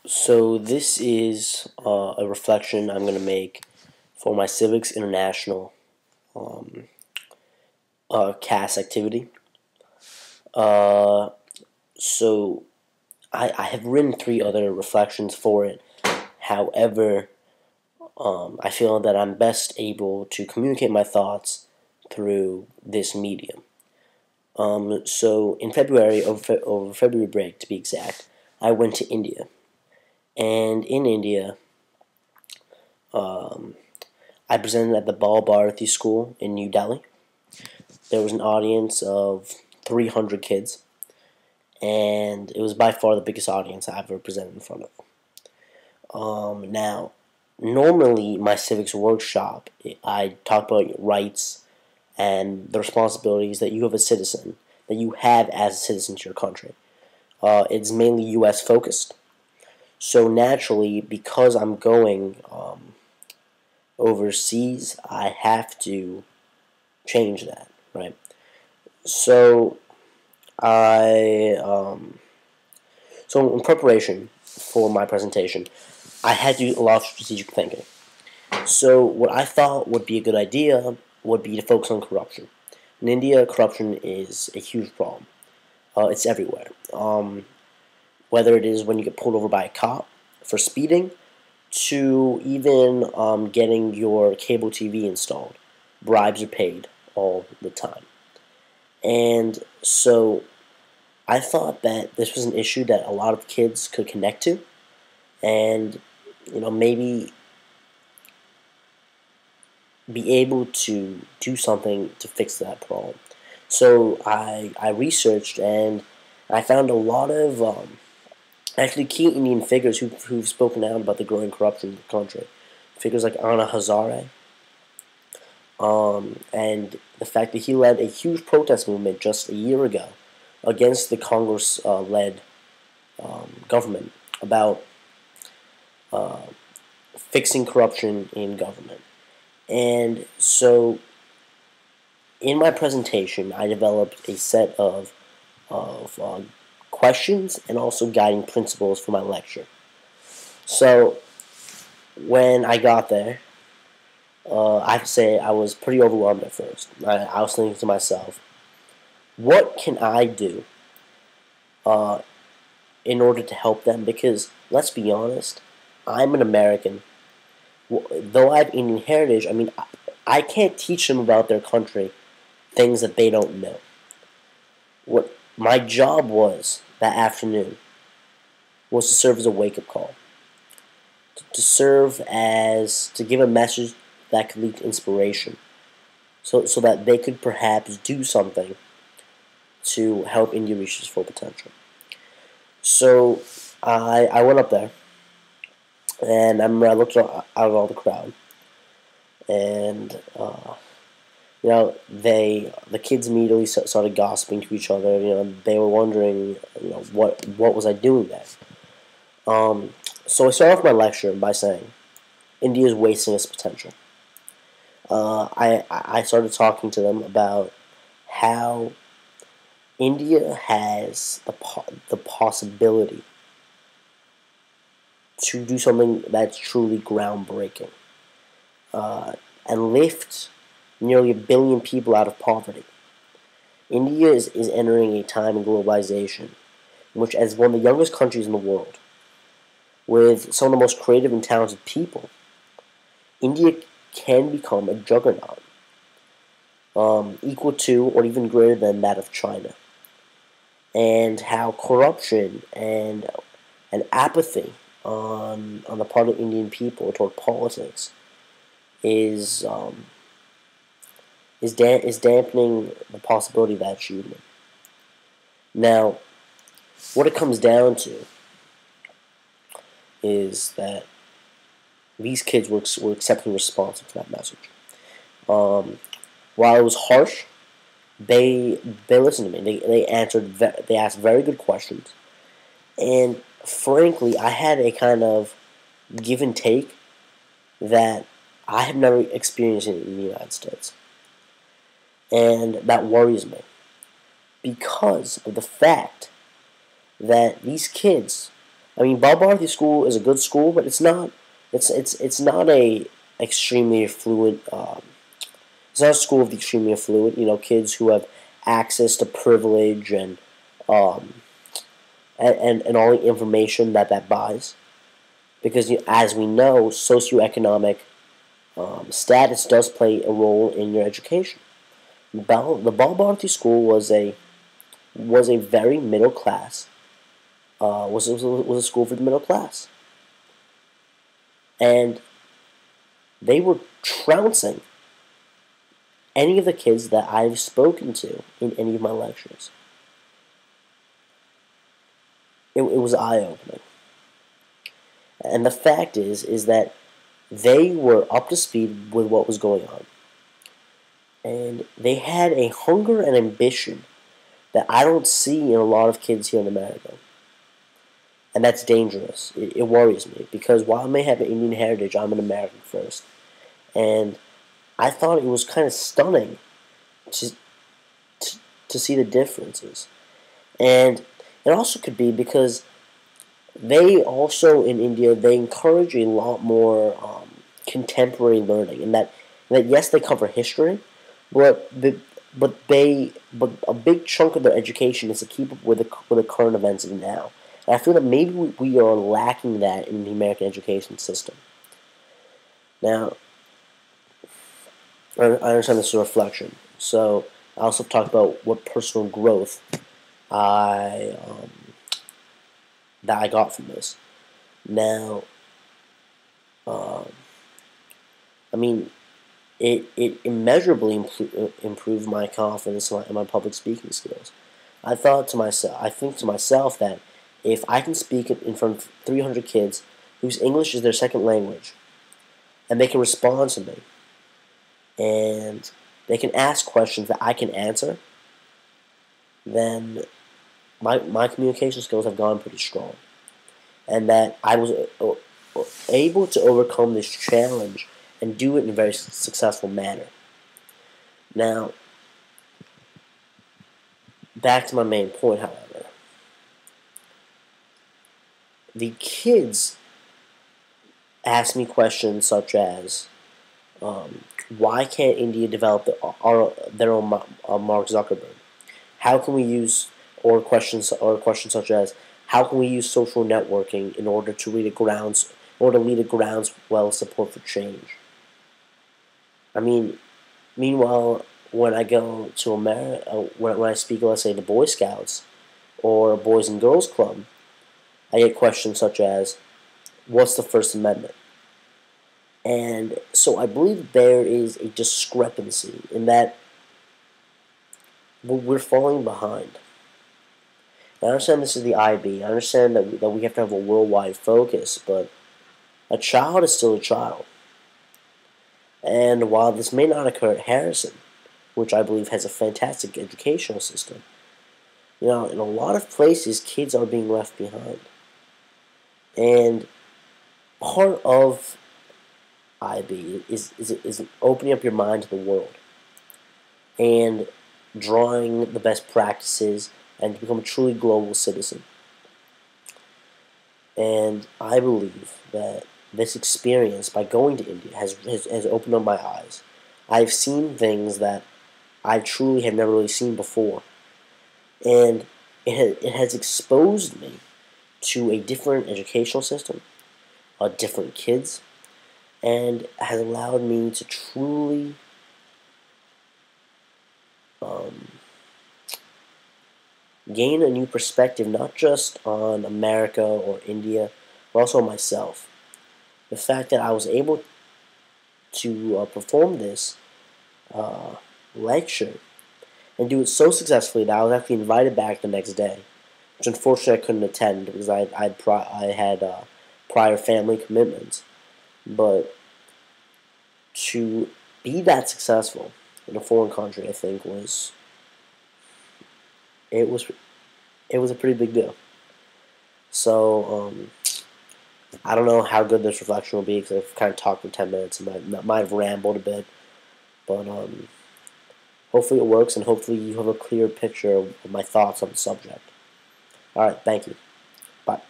So this is a reflection I'm going to make for my Civics International um, CAS activity. Uh, so I have written three other reflections for it. However, I feel that I'm best able to communicate my thoughts through this medium. So in February, over February break to be exact, I went to India. And in India, um, I presented at the Bal Bharati School in New Delhi. There was an audience of 300 kids, and it was by far the biggest audience I've ever presented in front of. Now, normally my civics workshop, I talk about rights and the responsibilities that you have as a citizen, that you have as a citizen to your country. It's mainly U.S. focused. So naturally, because I'm going overseas, I have to change that, right? So I so in preparation for my presentation, I had to do a lot of strategic thinking. So what I thought would be a good idea would be to focus on corruption. In India, corruption is a huge problem. It's everywhere. Whether it is when you get pulled over by a cop for speeding, to even getting your cable TV installed, bribes are paid all the time. And so I thought that this was an issue that a lot of kids could connect to, and maybe be able to do something to fix that problem. So I researched and I found a lot of actually key Indian figures who've spoken out about the growing corruption in the country. Figures like Anna Hazare, and the fact that he led a huge protest movement just a year ago against the Congress-led government about fixing corruption in government. And so in my presentation, I developed a set of questions and also guiding principles for my lecture. So when I got there, I have to say I was pretty overwhelmed at first. I was thinking to myself, what can I do uh, in order to help them? Because let's be honest, I'm an American. Though I have Indian heritage, I mean, I can't teach them about their country things that they don't know. What my job was that afternoon was to serve as a wake-up call, to serve as to give a message that could lead to inspiration, so that they could perhaps do something to help India reach its full potential. So I went up there, and I remember I looked out at all the crowd, and the kids immediately started gossiping to each other. They were wondering, what was I doing there? So I started off my lecture by saying, India is wasting its potential. I started talking to them about how India has the possibility to do something that's truly groundbreaking, and lift nearly 1 billion people out of poverty. India is entering a time in globalization in which, as one of the youngest countries in the world, with some of the most creative and talented people, India can become a juggernaut, equal to or even greater than that of China. And how corruption and apathy on the part of Indian people toward politics is is dampening the possibility of that achievement. Now, what it comes down to is that these kids were accepting responsive to that message. Um, while it was harsh, they listened to me. They asked very good questions, and frankly, I had a kind of give and take that I have never experienced in the United States, and that worries me because of the fact that these kids I mean, Balbarthy School is a good school, but it's not. It's not a extremely affluent. It's not a school of the extremely affluent. You know, kids who have access to privilege um, and all the information that buys. Because as we know, socioeconomic status does play a role in your education. The Balbarthy School was a very middle class. Was a school for the middle class, and they were trouncing any of the kids that I've spoken to in any of my lectures. It was eye opening, and the fact is that they were up to speed with what was going on, and they had a hunger and ambition that I don't see in a lot of kids here in America. And that's dangerous. It worries me because while I may have an Indian heritage, I'm an American first. And I thought it was kind of stunning to, to see the differences. And it also could be because they also in India they encourage a lot more contemporary learning, and that yes they cover history, but but a big chunk of their education is to keep up with the current events of now. And I feel that maybe we are lacking that in the American education system. Now, I understand this is a reflection, so I also talked about what personal growth I that I got from this. Now, um, I mean, it immeasurably improved my confidence and my public speaking skills. I think to myself that if I can speak in front of 300 kids whose English is their second language, and they can respond to me, and they can ask questions that I can answer, then my communication skills have gone pretty strong. And that I was able to overcome this challenge and do it in a very successful manner. Now, back to my main point, however. The kids ask me questions such as, why can't India develop their own Mark Zuckerberg? How can we use, or questions such as, how can we use social networking in order to lead a groundswell support for change? I mean, meanwhile, when I go to America, when I speak, let's say, the Boy Scouts or Boys and Girls Club, I get questions such as, what's the First Amendment? And so I believe there is a discrepancy in that we're falling behind. I understand this is the IB. I understand that we have to have a worldwide focus, but a child is still a child. And while this may not occur at Harrison, which I believe has a fantastic educational system, in a lot of places, kids are being left behind. And part of IB is opening up your mind to the world and drawing the best practices and to become a truly global citizen. And I believe that this experience by going to India has opened up my eyes. I've seen things that I truly have never really seen before. And it has exposed me to a different educational system, different kids, and has allowed me to truly gain a new perspective, not just on America or India, but also on myself. The fact that I was able to perform this lecture and do it so successfully that I was actually invited back the next day, which unfortunately I couldn't attend because I had prior family commitments. But to be that successful in a foreign country, I think it was it was a pretty big deal. So I don't know how good this reflection will be because I've kind of talked for 10 minutes and might have rambled a bit, but hopefully it works and hopefully you have a clear picture of my thoughts on the subject. All right, thank you. Bye.